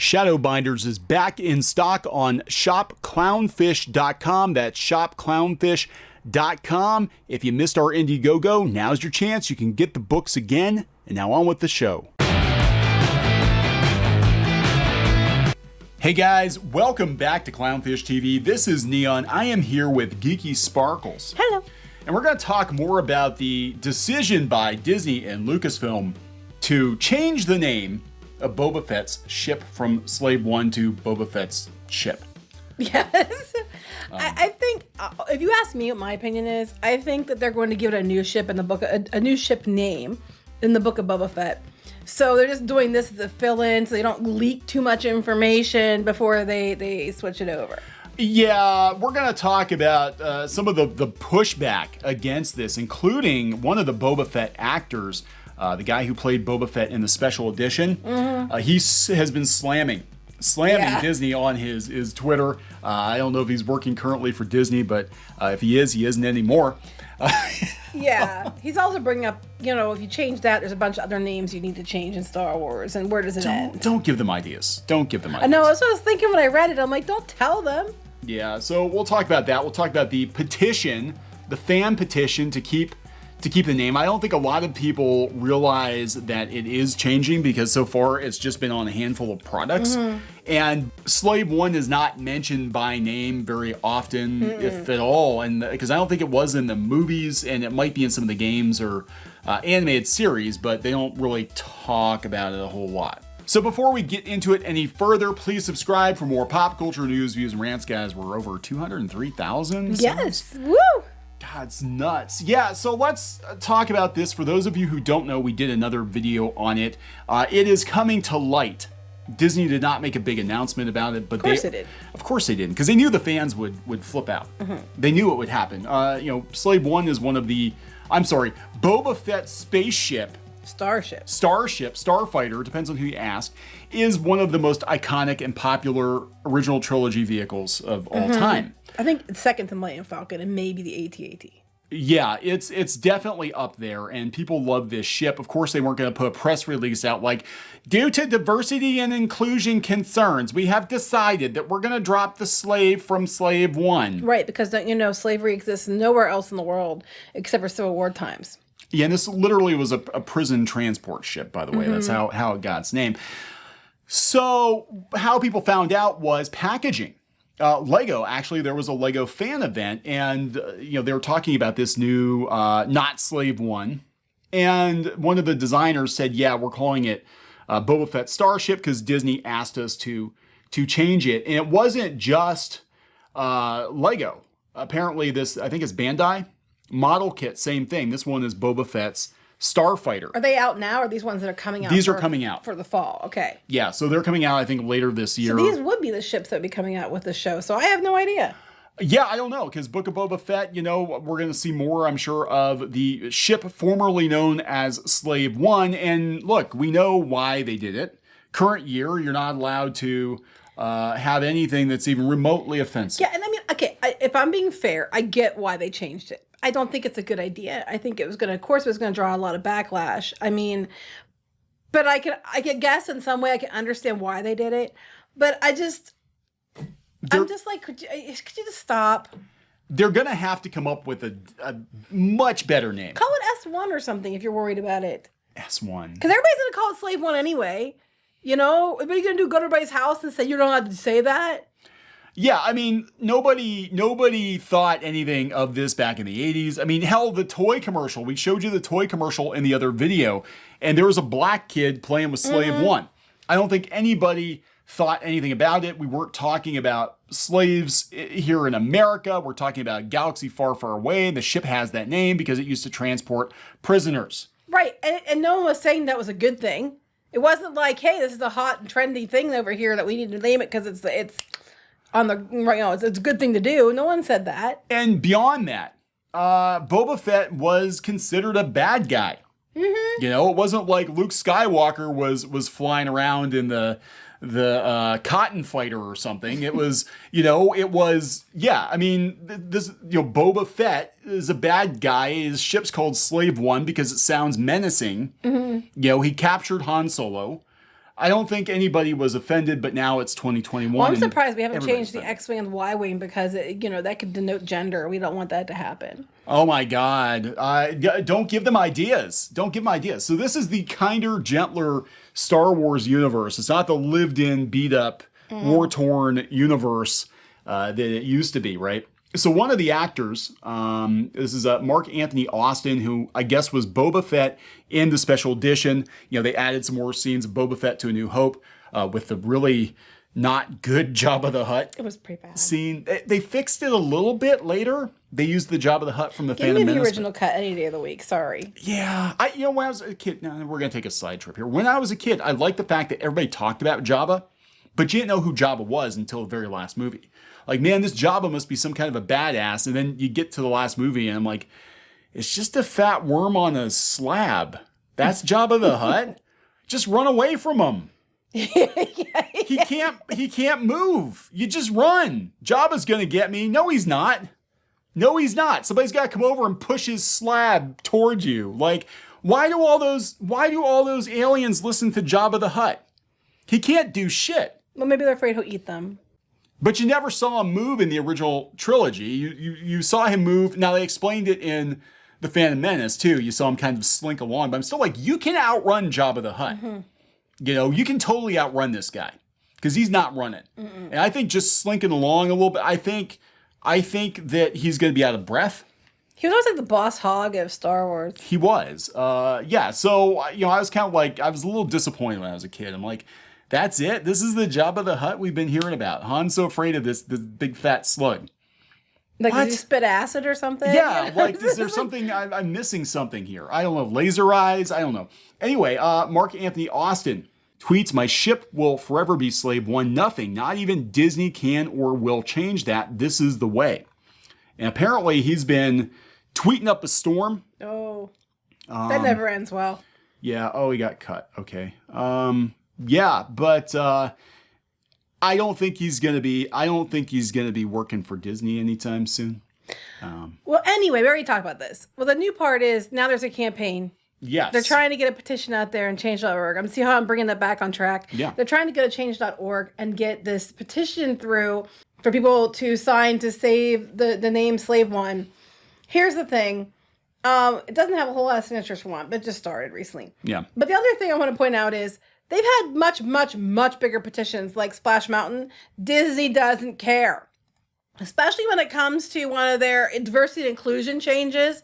Shadowbinders is back in stock on shopclownfish.com. That's shopclownfish.com. If you missed our Indiegogo, now's your chance. You can get the books again. And now on with the show. Hey guys, welcome back to Clownfish TV. This is Neon. I am here with Geeky Sparkles. Hello. And we're going to talk more about the decision by Disney and Lucasfilm to change the name of Boba Fett's ship from Slave One to Boba Fett's ship. Yes. I think, if you ask me what my opinion is, I think that they're going to give it a new ship in the book, a new ship name in the book of Boba Fett. So they're just doing this as a fill-in so they don't leak too much information before they switch it over. Yeah, we're going to talk about some of the pushback against this, including one of the Boba Fett actors, the guy who played Boba Fett in the special edition. Mm-hmm. He has been slamming Disney on his Twitter. I don't know if he's working currently for Disney, but if he is, he isn't anymore. Yeah, he's also bringing up, if you change that, there's a bunch of other names you need to change in Star Wars, and where does it end? Don't give them ideas. Don't give them ideas. I know, that's what I was thinking when I read it. I'm like, don't tell them. Yeah, so we'll talk about that. We'll talk about the petition, the fan petition to keep the name. I don't think a lot of people realize that it is changing because so far it's just been on a handful of products. Mm-hmm. And Slave One is not mentioned by name very often, if at all. And because I don't think it was in the movies, and it might be in some of the games or animated series, but they don't really talk about it a whole lot. So before we get into it any further, please subscribe for more pop culture news, views, and rants, guys. We're over 203,000. Yes. Woo! God, it's nuts. Yeah, so let's talk about this. For those of you who don't know, we did another video on it. It is coming to light. Disney did not make a big announcement about it, but they did. Of course they didn't, because they knew the fans would flip out. Mm-hmm. They knew it would happen. Slave One is one of the, Boba Fett's spaceship. Starship, Starfighter, depends on who you ask, is one of the most iconic and popular original trilogy vehicles of all time. I think it's second to Millennium Falcon and maybe the AT-AT. Yeah, it's definitely up there, and people love this ship. Of course, they weren't going to put a press release out like, due to diversity and inclusion concerns, we have decided that we're going to drop the slave from Slave One. Right, because slavery exists nowhere else in the world except for Civil War times. Yeah, and this literally was a prison transport ship, by the way. Mm-hmm. That's how it got its name. So how people found out was packaging. Lego, actually, there was a Lego fan event, and they were talking about this new not Slave One. And one of the designers said, yeah, we're calling it Boba Fett Starship because Disney asked us to change it. And it wasn't just Lego. Apparently this, I think it's Bandai. Model kit, same thing. This one is Boba Fett's Starfighter. Are they out now, or are these ones that are coming out? These are coming out. For the fall, okay. Yeah, so they're coming out, I think, later this year. So these would be the ships that would be coming out with the show, so I have no idea. Yeah, I don't know, because Book of Boba Fett, we're going to see more, I'm sure, of the ship formerly known as Slave One. And look, we know why they did it. Current year, you're not allowed to have anything that's even remotely offensive. Yeah, and I mean, okay, if I'm being fair, I get why they changed it. I don't think it's a good idea. I think it was going to draw a lot of backlash. I mean, but I could guess in some way I can understand why they did it. But I'm just like, could you just stop? They're going to have to come up with a much better name. Call it S1 or something if you're worried about it. S1. Because everybody's going to call it Slave One anyway. What are you going to do? Go to everybody's house and say you're not allowed to say that? Yeah, I mean, nobody thought anything of this back in the 80s. I mean, hell, the toy commercial. We showed you the toy commercial in the other video, and there was a black kid playing with Slave One. I don't think anybody thought anything about it. We weren't talking about slaves here in America. We're talking about a galaxy far, far away. The ship has that name because it used to transport prisoners. Right, and no one was saying that was a good thing. It wasn't like, hey, this is a hot and trendy thing over here that we need to name it because it's on the it's a good thing to do. No one said that. And beyond that, Boba Fett was considered a bad guy. Mm-hmm. It wasn't like Luke Skywalker was flying around in the Cotton Fighter or something. It was, Boba Fett is a bad guy. His ship's called Slave One because it sounds menacing. Mm-hmm. He captured Han Solo. I don't think anybody was offended, but now it's 2021. Well, I'm surprised we haven't everybody's changed the offended. X-Wing and Y-Wing because, that could denote gender. We don't want that to happen. Oh my God. Don't give them ideas. Don't give them ideas. So this is the kinder, gentler Star Wars universe. It's not the lived in, beat up, war torn universe that it used to be, right? So one of the actors, this is Marc Anthony Austin, who I guess was Boba Fett in the special edition. They added some more scenes of Boba Fett to A New Hope with the really not good Jabba the Hutt. It was pretty bad. Scene. They fixed it a little bit later. They used the Jabba the Hutt from the Give Phantom me the Menace. original cut any day of the week. Sorry. Yeah, when I was a kid, now we're gonna take a side trip here. When I was a kid, I liked the fact that everybody talked about Jabba, but you didn't know who Jabba was until the very last movie. Like, man, this Jabba must be some kind of a badass. And then you get to the last movie, and I'm like, it's just a fat worm on a slab. That's Jabba the Hutt. Just run away from him. He can't move. You just run. Jabba's gonna get me. No, he's not. No, he's not. Somebody's got to come over and push his slab towards you. Like, why do all those aliens listen to Jabba the Hutt? He can't do shit. Well, maybe they're afraid he'll eat them. But you never saw him move in the original trilogy. You saw him move. Now, they explained it in The Phantom Menace, too. You saw him kind of slink along. But I'm still like, you can outrun Jabba the Hutt. You can totally outrun this guy. Because he's not running. And I think just slinking along a little bit, I think that he's going to be out of breath. He was always like the boss hog of Star Wars. He was. Yeah. So, I was kind of like, I was a little disappointed when I was a kid. I'm like, that's it? This is the Jabba the Hutt we've been hearing about. Han's so afraid of this big fat slug. Like, What? did you spit acid or something? Yeah, like, is there something, I'm missing something here. I don't know, laser eyes, I don't know. Anyway, Marc Anthony Austin tweets, my ship will forever be Slave One. Nothing, not even Disney can or will change that. This is the way. And apparently he's been tweeting up a storm. Oh, that never ends well. Yeah, oh, he got cut. Okay. Yeah, but I don't think he's gonna be working for Disney anytime soon. Well, anyway, we already talked about this. Well, the new part is now there's a campaign. Yes. They're trying to get a petition out there and change.org. I'm see how I'm bringing that back on track. Yeah. They're trying to go to change.org and get this petition through for people to sign to save the name Slave One. Here's the thing. It doesn't have a whole lot of signatures for one, but it just started recently. Yeah. But the other thing I want to point out is they've had much, much, much bigger petitions like Splash Mountain. Disney doesn't care. Especially when it comes to one of their diversity and inclusion changes.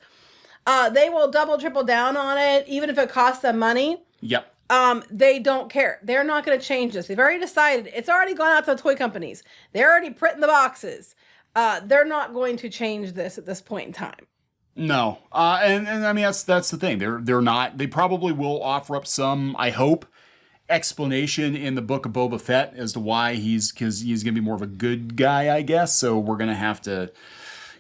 They will double, triple down on it, even if it costs them money. Yep. They don't care. They're not going to change this. They've already decided. It's already gone out to the toy companies. They're already printing the boxes. They're not going to change this at this point in time. No. And I mean, that's the thing. They're not. They probably will offer up some, I hope, explanation in the book of Boba Fett as to why because he's going to be more of a good guy, I guess. So we're going to have to,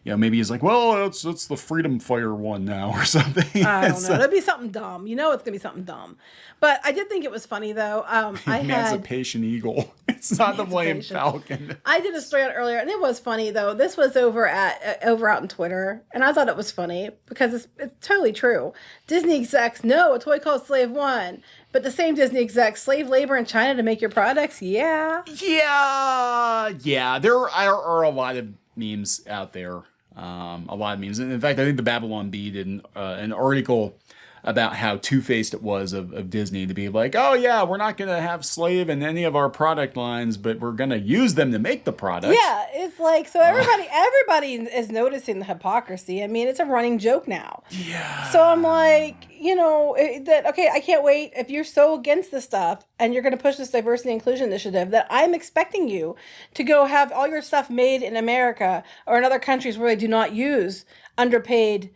maybe he's like, well, it's the Freedom Fighter one now or something. I don't know. It'll be something dumb. It's going to be something dumb. But I did think it was funny, though. Emancipation Eagle. It's not the Millennium Falcon. I did a story on earlier, and it was funny, though. This was over out on Twitter, and I thought it was funny because it's totally true. Disney execs know a toy called Slave One, but the same Disney execs slave labor in China to make your products? Yeah. Yeah. There are a lot of memes out there. A lot of memes. And in fact, I think the Babylon Bee did an article about how two-faced it was of Disney to be like, oh yeah, we're not going to have slave in any of our product lines, but we're going to use them to make the product. Yeah, it's like, so everybody is noticing the hypocrisy. I mean, it's a running joke now. Yeah. So I'm like, okay, I can't wait. If you're so against this stuff and you're going to push this diversity and inclusion initiative, that I'm expecting you to go have all your stuff made in America or in other countries where they do not use underpaid,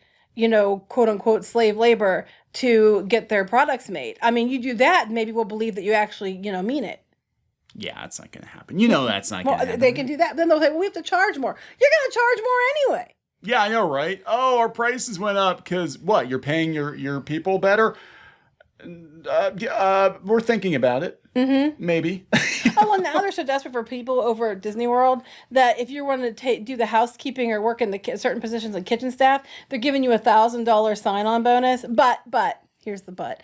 quote unquote slave labor to get their products made. I mean, you do that, maybe we'll believe that you actually, mean it. Yeah, that's not going to happen. That's not going to happen. They can do that. Then they'll say, well, we have to charge more. You're going to charge more anyway. Yeah, I know, right? Oh, our prices went up because what? You're paying your people better? We're thinking about it. Mm-hmm. Maybe. Oh, well, now they're so desperate for people over at Disney World that if you want to do the housekeeping or work in the certain positions like kitchen staff, they're giving you $1,000 sign-on bonus. But here's the but.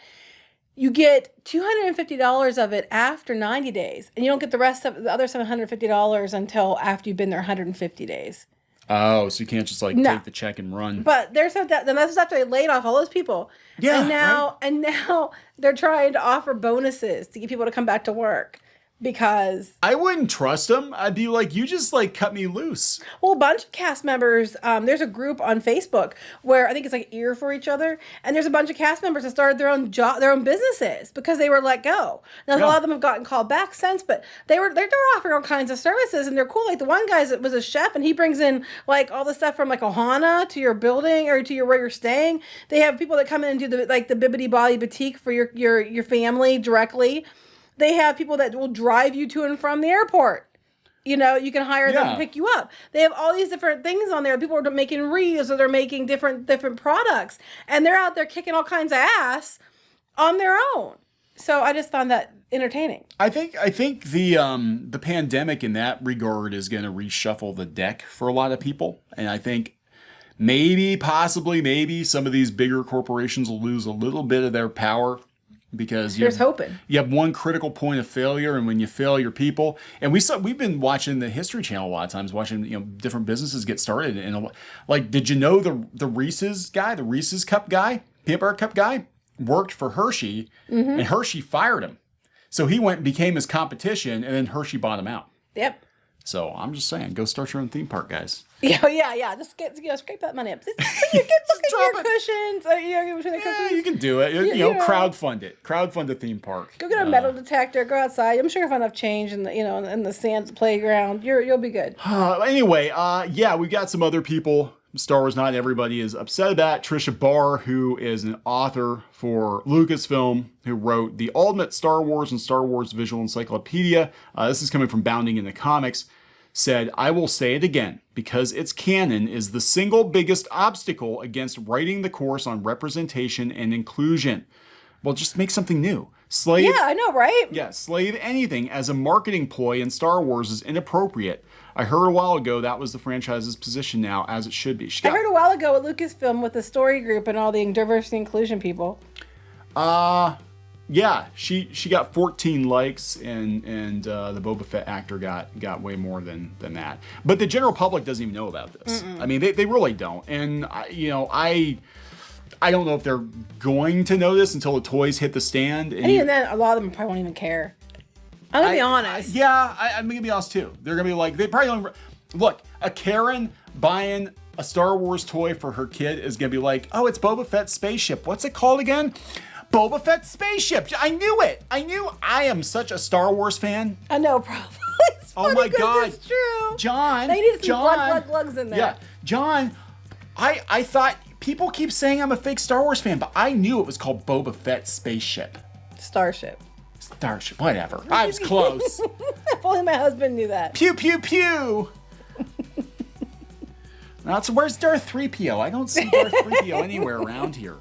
you get $250 of it after 90 days, and you don't get the rest of the other $750 until after you've been there 150 days. Oh, so you can't just like take the check and run. But there's then that's after they laid off all those people. Yeah. And now they're trying to offer bonuses to get people to come back to work. Because I wouldn't trust them. I'd be like, you just like cut me loose. Well, a bunch of cast members, there's a group on Facebook where I think it's like Ear for Each Other, and there's a bunch of cast members that started their own businesses because they were let go. Now a lot of them have gotten called back since, but they're offering all kinds of services, and they're cool. Like the one guy was a chef, and he brings in like all the stuff from like Ohana to your building or to where you're staying. They have people that come in and do the Bibbidi Bobbidi Boutique for your family directly. They have people that will drive you to and from the airport. You know, you can hire them to pick you up. They have all these different things on there. People are making reels, or they're making different products, and they're out there kicking all kinds of ass on their own. So I just found that entertaining. I think the pandemic in that regard is going to reshuffle the deck for a lot of people, and I think possibly some of these bigger corporations will lose a little bit of their power. Because you have one critical point of failure, and when you fail your people, and we've been watching the History Channel a lot of times, watching different businesses get started, and like, did you know the Reese's guy, the Reese's Cup guy, peanut butter cup guy, worked for Hershey, and Hershey fired him, so he went and became his competition, and then Hershey bought him out. Yep. So I'm just saying, go start your own theme park, guys. Yeah. Just scrape that money up. Look at your cushions. You can do it. Crowdfund it. Crowdfund a theme park. Go get a metal detector. Go outside. I'm sure you'll find enough change in the sand playground. You'll be good. Anyway, we've got some other people. Star Wars Not Everybody is upset about. Trisha Barr, who is an author for Lucasfilm, who wrote The Ultimate Star Wars and Star Wars Visual Encyclopedia. This is coming from Bounding in the Comics. Said, I will say it again, because its canon is the single biggest obstacle against writing the course on representation and inclusion. Well, just make something new. Yeah, I know, right? Yeah, slave anything as a marketing ploy in Star Wars is inappropriate. I heard a while ago that was the franchise's position now, as it should be. I heard a while ago at Lucasfilm with the story group and all the diversity inclusion people. Yeah, she got 14 likes, and the Boba Fett actor got way more than that. But the general public doesn't even know about this. I mean, they really don't. And I don't know if they're going to know this until the toys hit the stand. And even then, a lot of them probably won't even care. I'm gonna be honest. I'm gonna be honest too. They're gonna be like, they probably don't. Look, a Karen buying a Star Wars toy for her kid is gonna be like, oh, it's Boba Fett's spaceship. What's it called again? Boba Fett's spaceship. I knew it. I am such a Star Wars fan. I know, probably. It's oh my God. It's true. John. They need some glugs in there. Yeah. John, I thought, people keep saying I'm a fake Star Wars fan, but I knew it was called Boba Fett's spaceship. Starship, whatever. I was close. If only my husband knew that. Pew, pew, pew. Where's Darth 3PO? I don't see Darth 3PO anywhere around here.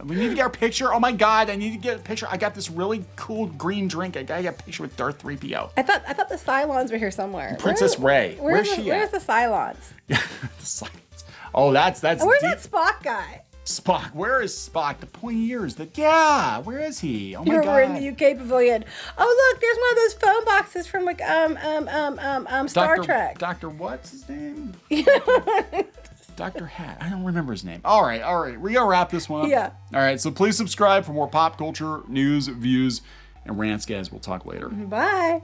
We need to get our picture. Oh my God, I need to get a picture. I got this really cool green drink. I gotta get a picture with Darth 3PO. I thought the Cylons were here somewhere. Princess Rey. Where's she at? Where's the Cylons? The Cylons. Oh, that's and where's that Spock guy? Spock, where is Spock? The pointy ears. Where is he? Oh my God. We're in the UK pavilion. Oh look, there's one of those phone boxes from like Star Trek. Dr. What's his name? Dr. Hat. I don't remember his name. All right. We gotta wrap this one up. Yeah. All right, so please subscribe for more pop culture news, views, and rants, guys. We'll talk later. Bye.